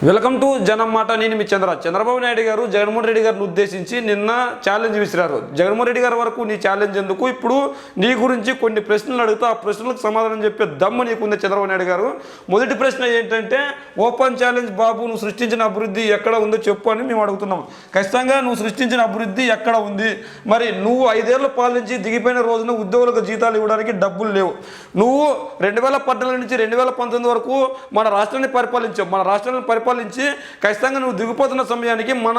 Welcome to జనం మాట. నేను మీ చంద్రబాబు నాయుడు గారు జగన్మోహన్ రెడ్డి గారిని ఉద్దేశించి నిన్న ఛాలెంజ్ విసిరారు. జగన్మోహన్ రెడ్డి గారి వరకు నీ ఛాలెంజ్ ఎందుకు, ఇప్పుడు నీ గురించి కొన్ని ప్రశ్నలు అడుగుతా, ఆ ప్రశ్నలకు సమాధానం చెప్పే దమ్ము నీకుంది చంద్రబాబు నాయుడు గారు. మొదటి ప్రశ్న ఏంటంటే, ఓపెన్ ఛాలెంజ్ బాబు, నువ్వు సృష్టించిన అభివృద్ధి ఎక్కడ ఉందో చెప్పు అని మేము అడుగుతున్నాం. ఖచ్చితంగా నువ్వు సృష్టించిన అభివృద్ధి ఎక్కడ ఉంది? మరి నువ్వు 5 ఏళ్ల పాలించి దిగిపోయిన రోజున ఉద్యోగులకు జీతాలు ఇవ్వడానికి డబ్బులు లేవు. నువ్వు 2014 నుంచి 2019 వరకు మన రాష్ట్రాన్ని పరిపాలించావు. మన రాష్ట్రాన్ని పరిపాలించి ఖచ్చితంగా నువ్వు దిగిపోతున్న సమయానికి మన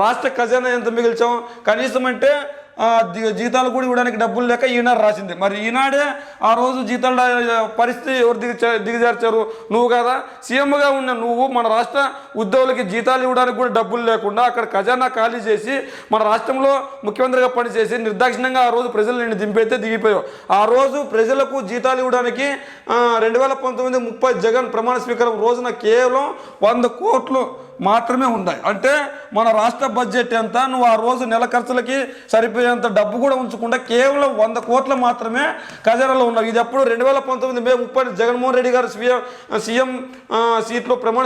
రాష్ట్ర ఖజానా ఎంత మిగిల్చావు? కనీసం అంటే జీతాలు కూడా ఇవ్వడానికి డబ్బులు లేక ఈనాడు రాసింది. మరి ఈనాడే ఆ రోజు జీతాల పరిస్థితి ఎవరు దిగజార్చారు? నువ్వు కదా. సీఎంగా ఉన్న నువ్వు మన రాష్ట్ర ఉద్యోగులకి జీతాలు ఇవ్వడానికి కూడా డబ్బులు లేకుండా అక్కడ ఖజానా ఖాళీ చేసి మన రాష్ట్రంలో ముఖ్యమంత్రిగా పనిచేసి నిర్దాక్షిణ్యంగా ఆ రోజు ప్రజలు నిన్ను దింపైతే దిగిపోయావు. ఆ రోజు ప్రజలకు జీతాలు ఇవ్వడానికి 2019 30 జగన్ ప్రమాణ స్వీకారం రోజున కేవలం 100 కోట్లు మాత్రమే ఉన్నాయి. అంటే మన రాష్ట్ర బడ్జెట్ ఎంత, నువ్వు ఆ రోజు నెల ఖర్చులకి సరిపోయేంత డబ్బు కూడా ఉంచకుండా కేవలం 100 కోట్లు మాత్రమే ఖజానాలో ఉన్నావు. ఇది ఎప్పుడు 2019 మే 30 జగన్మోహన్ రెడ్డి గారు సీఎం సీట్లో ప్రమాణ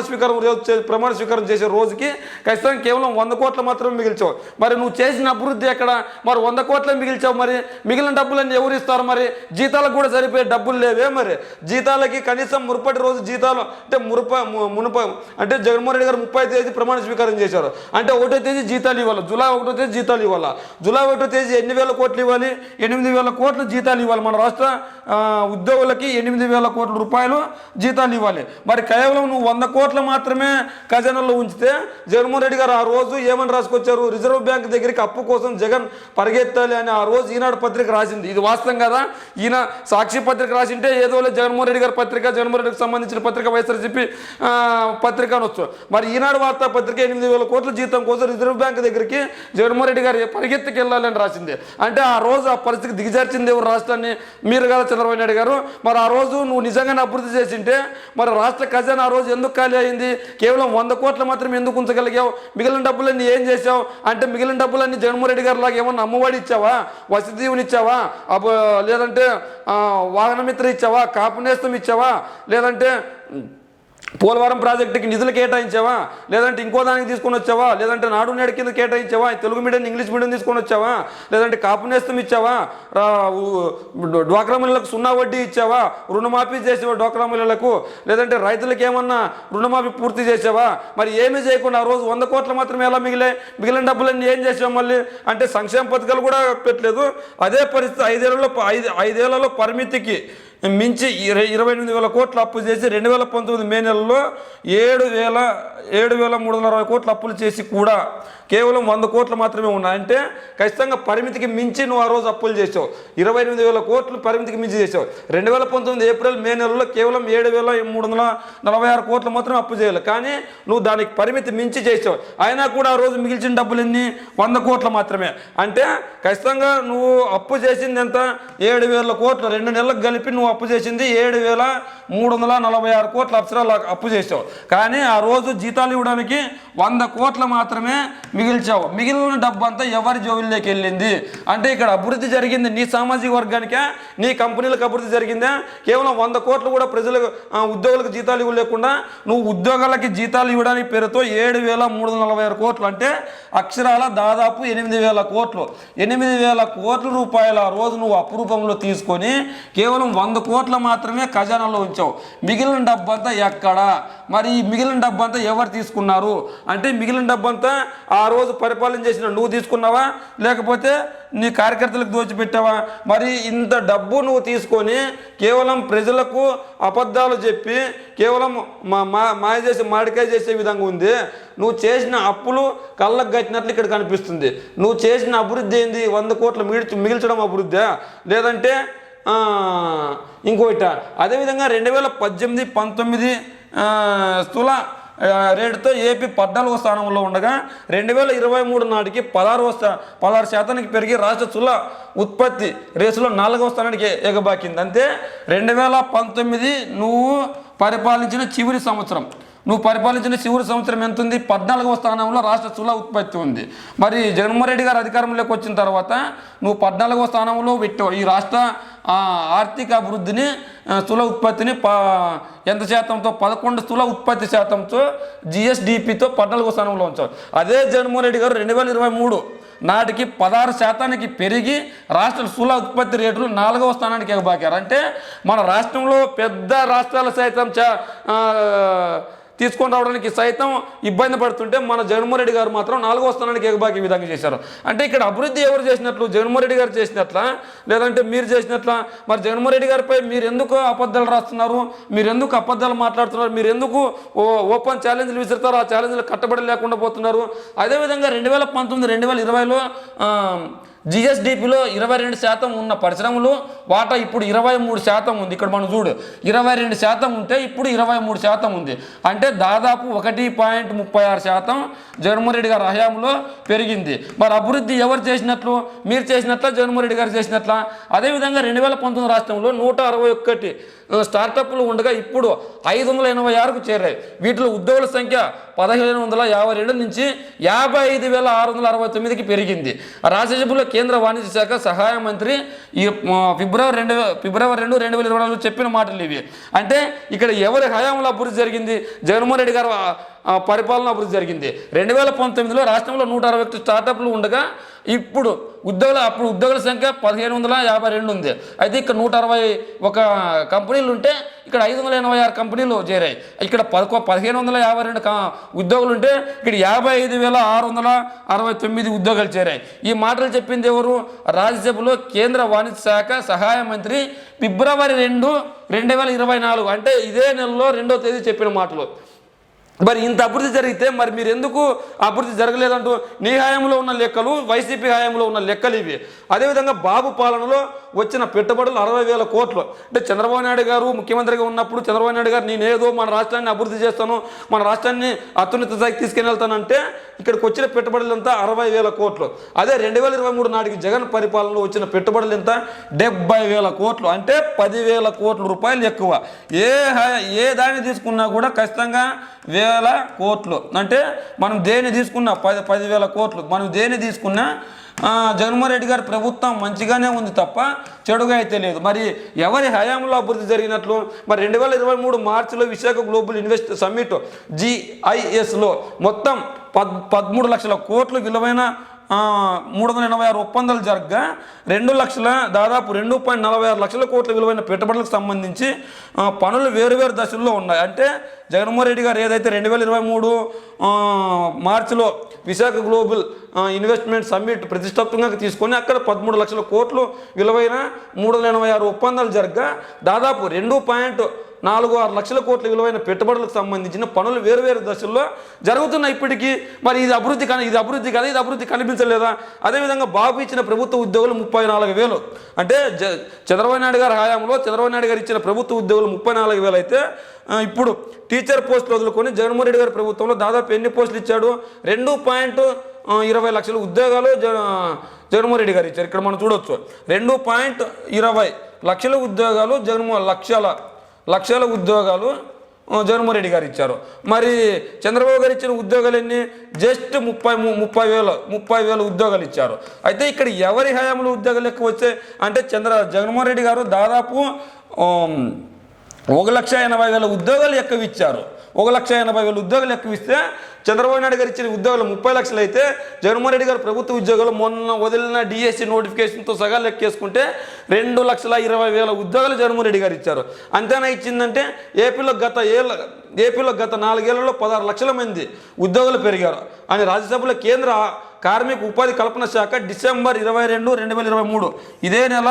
స్వీకారం చేసే రోజుకి ఖచ్చితంగా కేవలం 100 కోట్లు మాత్రమే మిగిల్చావు. మరి నువ్వు చేసిన అభివృద్ధి ఎక్కడ? మరి 100 కోట్లే మిగిల్చావు. మరి మిగిలిన డబ్బులన్నీ ఎవరు ఇస్తారు? మరి జీతాలకు కూడా సరిపోయే డబ్బులు లేవే. మరి జీతాలకి కనీసం మునుపటి రోజు జీతాలు అంటే జగన్మోహన్ రెడ్డి గారు 30 తేదీ ప్రమాణ స్వీకారం చేశారు. అంటే 1వ తేదీ జీతాలు ఇవ్వాలి, జూలై 1వ తేదీ జీతాలు ఇవ్వాలి. జూలై 1వ తేదీ ఎన్ని వేల కోట్లు ఇవ్వాలి? 8,000 కోట్లు జీతాలు ఇవ్వాలి. మన రాష్ట్ర ఉద్యోగులకి 8,000 కోట్ల రూపాయలు జీతాలు ఇవ్వాలి. మరి కేవలం నువ్వు 100 కోట్లు మాత్రమే ఖజానాలో ఉంచితే జగన్మోహన్ రెడ్డి గారు ఆ రోజు ఏమని రాసుకొచ్చారు? రిజర్వ్ బ్యాంక్ దగ్గరికి అప్పు కోసం జగన్ పరిగెత్తాలి అని ఆ రోజు ఈనాడు పత్రిక రాసింది. ఇది వాస్తవం కదా? ఈయన సాక్షి పత్రిక రాసింటే ఏదో జగన్మోహన్ రెడ్డి గారి పత్రిక, జగన్మోహన్ రెడ్డికి సంబంధించిన పత్రిక వైఎస్ఆర్సీపీ పత్రిక అనొచ్చు. మరి ఈనాడు వార్తాపత్రిక 8,000 కోట్ల జీతం కోసం రిజర్వ్ బ్యాంక్ దగ్గరికి జగన్మోహన్ రెడ్డి గారు పరిగెత్తుకు వెళ్ళాలని రాసింది. అంటే ఆ రోజు ఆ పరిస్థితికి దిగజార్చింది ఎవరు? రాష్ట్రాన్ని. మీరు కదా చంద్రబాబు నాయుడు గారు. మరి ఆ రోజు నువ్వు నిజంగానే అభివృద్ధి చేసింటే మరి రాష్ట్ర ఖజానా ఆ రోజు ఎందుకు ఖాళీ అయింది? కేవలం 100 కోట్లు మాత్రం ఎందుకు ఉంచగలిగావు? మిగిలిన డబ్బులన్నీ ఏం చేసావు? అంటే మిగిలిన డబ్బులన్నీ జగన్మోహన్ రెడ్డి గారు లాగా ఏమన్నా అమ్మఒడి ఇచ్చావా, వసతి దీవెన ఇచ్చావా, లేదంటే వాహనమిత్ర ఇచ్చావా, కాపు నేస్తం ఇచ్చావా, లేదంటే పోలవరం ప్రాజెక్టుకి నిధులు కేటాయించావా, లేదంటే ఇంకో దానికి తీసుకొని వచ్చావా, లేదంటే నాడు నేడు కింద కేటాయించావా, తెలుగు మీడియం ఇంగ్లీష్ మీడియం తీసుకొని వచ్చావా, లేదంటే కాపు నేస్తం ఇచ్చావా, డ్వాక్రా మహిళలకు 0 వడ్డీ ఇచ్చావా, రుణమాఫీ చేసావా డ్వాక్రా మహిళలకు, లేదంటే రైతులకు ఏమన్నా రుణమాఫీ పూర్తి చేసావా? మరి ఏమీ చేయకుండా ఆ రోజు 100 కోట్లు మాత్రమే ఎలా మిగిలాయి? మిగిలిన డబ్బులన్నీ ఏం చేసావు? మళ్ళీ అంటే సంక్షేమ పథకాలు కూడా పెట్టలేదు. అదే పరిస్థితి 5 ఏళ్లలో పరిమితికి మించి 28,000 కోట్లు అప్పు చేసి 2019 మే నెలలో 7,360 కోట్లు అప్పులు చేసి కూడా కేవలం 100 కోట్లు మాత్రమే ఉన్నాయి. అంటే ఖచ్చితంగా పరిమితికి మించి నువ్వు ఆ రోజు అప్పులు చేసావు. 28,000 కోట్లు పరిమితికి మించి చేసావు. 2019 ఏప్రిల్ మే నెలలో కేవలం 7,346 కోట్లు మాత్రమే అప్పు చేయాలి. కానీ నువ్వు దానికి పరిమితి మించి చేసావు. అయినా కూడా ఆ రోజు మిగిల్చిన డబ్బులు ఎన్ని? 100 కోట్లు మాత్రమే. అంటే ఖచ్చితంగా నువ్వు అప్పు చేసింది ఎంత? 7,000 కోట్లు. 2 నెలలకు కలిపి నువ్వు అప్పు చేసింది 7,346 కోట్ల అప్సరాలు అప్పు చేసావు. కానీ ఆ రోజు జీతాలు ఇవ్వడానికి 100 కోట్లు మాత్రమే మిగిల్చావు. మిగిలిన డబ్బు అంతా ఎవరి జోబుల్లోకి వెళ్ళింది? అంటే ఇక్కడ అభివృద్ధి జరిగింది నీ సామాజిక వర్గానికే, నీ కంపెనీలకు అభివృద్ధి జరిగిందా? కేవలం 100 కోట్లు కూడా ప్రజలకు ఉద్యోగులకు జీతాలు ఇవ్వలేకుండా నువ్వు ఉద్యోగాలకి జీతాలు ఇవ్వడానికి పేరుతో 7,346 కోట్లు. అంటే అక్షరాల దాదాపు 8,000 కోట్లు. 8,000 కోట్ల రూపాయలు ఆ రోజు నువ్వు అప్పు రూపంలో తీసుకొని కేవలం 100 కోట్లు మాత్రమే ఖజానాలో ఉంచావు. మిగిలిన డబ్బు అంతా ఎక్కడ? మరి ఈ మిగిలిన డబ్బు అంతా ఎవరు తీసుకున్నారు? అంటే మిగిలిన డబ్బు అంతా ఆ రోజు పరిపాలన చేసిన నువ్వు తీసుకున్నావా, లేకపోతే నీ కార్యకర్తలకు దోచిపెట్టావా? మరి ఇంత డబ్బు నువ్వు తీసుకొని కేవలం ప్రజలకు అబద్ధాలు చెప్పి కేవలం మాయ చేసి మాడికాయ చేసే విధంగా ఉంది. నువ్వు చేసిన అప్పులు కళ్ళకు కట్టినట్లు ఇక్కడ కనిపిస్తుంది. నువ్వు చేసిన అభివృద్ధి ఏంది? 100 కోట్లు మిగిల్చడం అభివృద్ధి, లేదంటే ఇంకోట? అదేవిధంగా 2018-19 స్థూల రేటుతో ఏపీ 14వ స్థానంలో ఉండగా 2023 నాటికి 16% పెరిగి రాష్ట్ర స్థూల ఉత్పత్తి రేసులో 4వ స్థానానికి ఎగబాకింది. అంతే 2019 నువ్వు పరిపాలించిన చివరి సంవత్సరం. ఎంత ఉంది? 14వ స్థానంలో రాష్ట్ర స్థూల ఉత్పత్తి ఉంది. మరి జగన్మోహన్ రెడ్డి గారు అధికారంలోకి వచ్చిన తర్వాత నువ్వు 14వ స్థానంలో పెట్టావు. ఈ రాష్ట్ర ఆర్థిక అభివృద్ధిని స్థూల ఉత్పత్తిని ఎంత శాతంతో 11 స్థూల ఉత్పత్తి శాతంతో జిఎస్డిపితో 14వ స్థానంలో ఉంచారు. అదే జగన్మోహన్ రెడ్డి గారు 2023 నాటికి 16% పెరిగి రాష్ట్ర స్థూల ఉత్పత్తి రేటులు 4వ స్థానానికి ఎగబాకారు. అంటే మన రాష్ట్రంలో పెద్ద రాష్ట్రాలు సైతం తీసుకొని రావడానికి సైతం ఇబ్బంది పడుతుంటే మన జగన్మోహన్ రెడ్డి గారు మాత్రం 4వ స్థానానికి ఎగబాకే విధంగా చేశారు. అంటే ఇక్కడ అభివృద్ధి ఎవరు చేసినట్లు? జగన్మోహన్ రెడ్డి గారు చేసినట్లా లేదంటే మీరు చేసినట్లా? మరి జగన్మోహన్ రెడ్డి గారిపై మీరు ఎందుకు అబద్ధాలు రాస్తున్నారు? మీరు ఎందుకు అబద్ధాలు మాట్లాడుతున్నారు? మీరు ఎందుకు ఓపెన్ ఛాలెంజ్లు విసురుతారు? ఆ ఛాలెంజ్లు కట్టబడి లేకుండా పోతున్నారు. అదేవిధంగా 2019, 2020లో జిఎస్డిపిలో 22% ఉన్న పరిశ్రమలు వాటా ఇప్పుడు 23% ఉంది. ఇక్కడ మనం చూడు, 22% ఉంటే ఇప్పుడు 23% ఉంది. అంటే దాదాపు 1.36% జగన్మోహన్ రెడ్డి గారి హయాంలో పెరిగింది. మరి అభివృద్ధి ఎవరు చేసినట్లు? మీరు చేసినట్లా, జగన్మోహన్ రెడ్డి గారు చేసినట్లా? అదేవిధంగా 2019 రాష్ట్రంలో 161 స్టార్టప్లు ఉండగా ఇప్పుడు 586కు చేరాయి. వీటిలో ఉద్యోగుల సంఖ్య 1552 నుంచి 55,669కి పెరిగింది. రాజ్యసభలో కేంద్ర వాణిజ్య శాఖ సహాయ మంత్రి ఈ ఫిబ్రవరి 2, 2024 చెప్పిన మాటలు ఇవి. అంటే ఇక్కడ ఎవరి హయాంలో అభివృద్ధి జరిగింది? జగన్మోహన్ రెడ్డి గారు పరిపాలన అభివృద్ధి జరిగింది. 2019లో రాష్ట్రంలో 161 స్టార్టప్లు ఉండగా ఇప్పుడు ఉద్యోగుల సంఖ్య 1552 ఉంది. అయితే ఇక్కడ 161 కంపెనీలు ఉంటే ఇక్కడ 586 కంపెనీలు చేరాయి. ఇక్కడ 1552 ఉద్యోగులు ఉంటే ఇక్కడ 55,669 ఉద్యోగాలు చేరాయి. ఈ మాటలు చెప్పింది ఎవరు? రాజ్యసభలో కేంద్ర వాణిజ్య శాఖ సహాయ మంత్రి ఫిబ్రవరి 2, 2024 అంటే ఇదే నెలలో 2వ తేదీ చెప్పిన మాటలు. మరి ఇంత అభివృద్ధి జరిగితే మరి మీరు ఎందుకు అభివృద్ధి జరగలేదంటూ నీ హయాంలో ఉన్న లెక్కలు, వైసీపీ హయాంలో ఉన్న లెక్కలు ఇవి. అదేవిధంగా బాబు పాలనలో వచ్చిన పెట్టుబడులు 60,000 కోట్లు. అంటే చంద్రబాబు నాయుడు గారు ముఖ్యమంత్రిగా ఉన్నప్పుడు చంద్రబాబు నాయుడు గారు నేనేదో మన రాష్ట్రాన్ని అభివృద్ధి చేస్తాను, మన రాష్ట్రాన్ని అత్యున్నత స్థాయికి తీసుకుని వెళ్తానంటే ఇక్కడికి వచ్చిన పెట్టుబడులంతా 60,000 కోట్లు. అదే 2023 నాటికి జగన్ పరిపాలనలో వచ్చిన పెట్టుబడులు ఎంత? 70,000 కోట్లు. అంటే 10,000 కోట్ల రూపాయలు ఎక్కువ. ఏ దాన్ని తీసుకున్నా కూడా ఖచ్చితంగా 1,000 కోట్లు. అంటే మనం దేన్ని తీసుకున్నా 10,000 కోట్లు. మనం దేన్ని తీసుకున్నా జగన్మోహన్ రెడ్డి గారి ప్రభుత్వం మంచిగానే ఉంది తప్ప చెడుగా అయితే లేదు. మరి ఎవరి హయాంలో అభివృద్ధి జరిగినట్లు? మరి 2023 మార్చిలో విశాఖ గ్లోబల్ ఇన్వెస్ట్ సమ్మిట్ GISలో మొత్తం 13 లక్షల కోట్లు విలువైన 386 ఒప్పందాలు జరగగా దాదాపు 2.46 లక్షల కోట్ల విలువైన పెట్టుబడులకు సంబంధించి పనులు వేరువేరు దశల్లో ఉన్నాయి. అంటే జగన్మోహన్ రెడ్డి గారు ఏదైతే 2023 మార్చిలో విశాఖ గ్లోబల్ ఇన్వెస్ట్మెంట్ సమ్మిట్ ప్రతిష్టాత్మకంగా తీసుకొని అక్కడ 13 లక్షల కోట్లు విలువైన 386 ఒప్పందాలు జరగగా దాదాపు 2.46 లక్షల కోట్ల విలువైన పెట్టుబడులకు సంబంధించిన పనులు వేరువేరు దశల్లో జరుగుతున్నాయి ఇప్పటికీ. మరి ఇది అభివృద్ధి కదా, ఇది అభివృద్ధి కనిపించలేదా? అదేవిధంగా బాబు ఇచ్చిన ప్రభుత్వ ఉద్యోగులు 34,000. అంటే చంద్రబాబు నాయుడు గారి హయాంలో చంద్రబాబు నాయుడు గారు ఇచ్చిన ప్రభుత్వ ఉద్యోగులు 34,000 అయితే ఇప్పుడు టీచర్ పోస్టులు వదులుకొని జగన్మోహన్ రెడ్డి గారి ప్రభుత్వంలో దాదాపు ఎన్ని పోస్టులు ఇచ్చాడు? 2.20 లక్షల ఉద్యోగాలు జగన్మోహన్ రెడ్డి గారు ఇచ్చారు. ఇక్కడ మనం చూడొచ్చు 2.20 లక్షల ఉద్యోగాలు లక్షల ఉద్యోగాలు జగన్మోహన్ రెడ్డి గారు ఇచ్చారు. మరి చంద్రబాబు గారు ఇచ్చిన ఉద్యోగాలు ఎన్ని? జస్ట్ 30,000 ఉద్యోగాలు ఇచ్చారు. అయితే ఇక్కడ ఎవరి హయాంలో ఉద్యోగాలు ఎక్కువ వచ్చాయి అంటే జగన్మోహన్ రెడ్డి గారు దాదాపు 1,80,000 ఉద్యోగాలు ఎక్కువ ఇచ్చారు. 1,80,000 ఉద్యోగాలు ఎక్కువ ఇస్తే చంద్రబాబు నాయుడు గారు ఇచ్చిన ఉద్యోగాలు 30 లక్షలు అయితే జగన్మోహన్ రెడ్డి గారు ప్రభుత్వ ఉద్యోగాలు మొన్న వదిలిన డిఎస్సి నోటిఫికేషన్తో సగా లెక్కేసుకుంటే 2,20,000 ఉద్యోగాలు జగన్మోహన్ రెడ్డి గారు ఇచ్చారు. అంతేనా ఇచ్చిందంటే ఏపీలో గత 4 ఏళ్లలో 16 లక్షల మంది ఉద్యోగులు పెరిగారు అని రాజ్యసభలో కేంద్ర కార్మిక ఉపాధి కల్పన శాఖ డిసెంబర్ 22, 2023 ఇదే నెల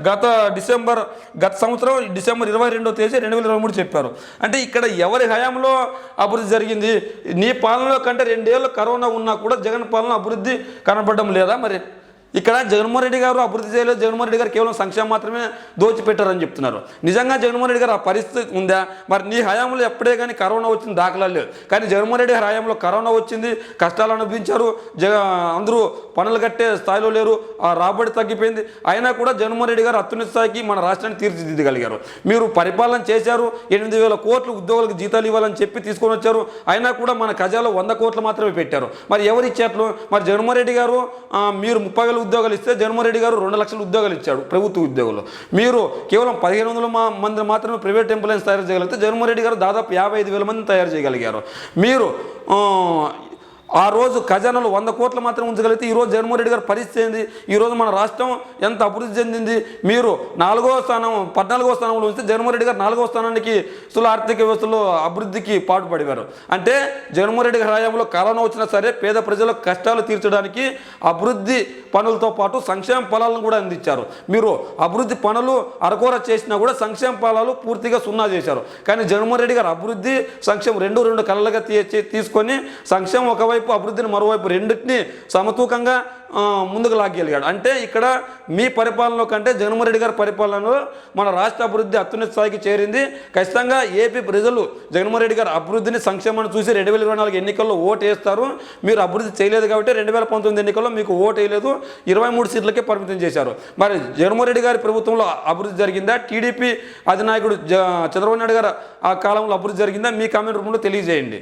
గత సంవత్సరం డిసెంబర్ 22వ తేదీ 2023 చెప్పారు. అంటే ఇక్కడ ఎవరి హయాంలో అభివృద్ధి జరిగింది? నీ పాలనలో కంటే 2 ఏళ్ళు కరోనా ఉన్నా కూడా జగన్ పాలన అభివృద్ధి కనపడడం లేదా? మరి ఇక్కడ జగన్మోహన్ రెడ్డి గారు అభివృద్ధి చేయలేదు, జగన్మోహన్ రెడ్డి గారు కేవలం సంక్షేమం మాత్రమే దోచిపెట్టారని చెప్తున్నారు. నిజంగా జగన్మోహన్ రెడ్డి గారు ఆ పరిస్థితి ఉందా? మరి నీ హయాంలో ఎప్పుడే కానీ కరోనా వచ్చింది దాఖలా లేదు. కానీ జగన్మోహన్ రెడ్డి గారి హయాంలో కరోనా వచ్చింది, కష్టాలు అనుభవించారు, అందరూ పనులు కట్టే స్థాయిలో లేరు, రాబడి తగ్గిపోయింది. అయినా కూడా జగన్మోహన్ రెడ్డి గారు అత్యున్నత స్థాయికి మన రాష్ట్రాన్ని తీర్చిదిద్దగలిగారు. మీరు పరిపాలన చేశారు, 8,000 కోట్లు ఉద్యోగులకు జీతాలు ఇవ్వాలని చెప్పి తీసుకొని వచ్చారు. అయినా కూడా మన ఖజాలో 100 కోట్లు మాత్రమే పెట్టారు. మరి ఎవరు ఇచ్చేట్లు? మరి జగన్మోహన్ రెడ్డి గారు మీరు 30,000 10,000 ఉద్యోగాలు ఇస్తే జగన్మోహన్ రెడ్డి గారు 2 లక్షల ఉద్యోగాలు ఇచ్చాడు ప్రభుత్వ ఉద్యోగులు. మీరు కేవలం 1,500 మంది మాత్రమే ప్రైవేట్ ఎంప్లాయీస్ తయారు చేయగలిగితే జగన్మోహన్ రెడ్డి గారు దాదాపు 55,000 మందిని తయారు చేయగలిగారు. మీరు ఆ రోజు ఖజానాలో 100 కోట్లు మాత్రం ఉంచగలిగితే ఈరోజు జగన్మోహన్ రెడ్డి గారి పరిస్థితి ఏంది? ఈరోజు మన రాష్ట్రం ఎంత అభివృద్ధి చెందింది? మీరు 14వ స్థానంలో ఉంచితే జగన్మోహన్ రెడ్డి గారు 4వ స్థానానికి ఆర్థిక వ్యవస్థలో అభివృద్ధికి పాటుపడేవారు. అంటే జగన్మోహన్ రెడ్డి గారి హయాంలో కరోనా వచ్చినా సరే పేద ప్రజల కష్టాలు తీర్చడానికి అభివృద్ధి పనులతో పాటు సంక్షేమ ఫలాలను కూడా అందించారు. మీరు అభివృద్ధి పనులు అరకొర చేసినా కూడా సంక్షేమ ఫలాలు పూర్తిగా సున్నా చేశారు. కానీ జగన్మోహన్ రెడ్డి గారు అభివృద్ధి సంక్షేమం రెండు కళ్ళగా తీసుకొని సంక్షేమం ఒకవైపు అభివృద్ధిని మరోవైపు రెండింటిని సమతూకంగా ముందుకు లాగగలిగాడు. అంటే ఇక్కడ మీ పరిపాలనలో కంటే జగన్మోహన్ రెడ్డి గారి పరిపాలనలో మన రాష్ట్ర అభివృద్ధి అత్యున్నత స్థాయికి చేరింది. ఖచ్చితంగా ఏపీ ప్రజలు జగన్మోహన్ రెడ్డి గారి అభివృద్ధిని సంక్షేమాన్ని చూసి 2024 ఎన్నికల్లో ఓటు వేస్తారు. మీరు అభివృద్ధి చేయలేదు కాబట్టి 2019 ఎన్నికల్లో మీకు ఓటు వేయలేదు, 23 సీట్లకే పరిమితం చేశారు. మరి జగన్మోహన్ రెడ్డి గారి ప్రభుత్వంలో అభివృద్ధి జరిగిందా? టీడీపీ అధినాయకుడు చంద్రబాబు నాయుడు గారు ఆ కాలంలో అభివృద్ధి జరిగిందా? మీ కామెంట్ రూపంలో తెలియజేయండి.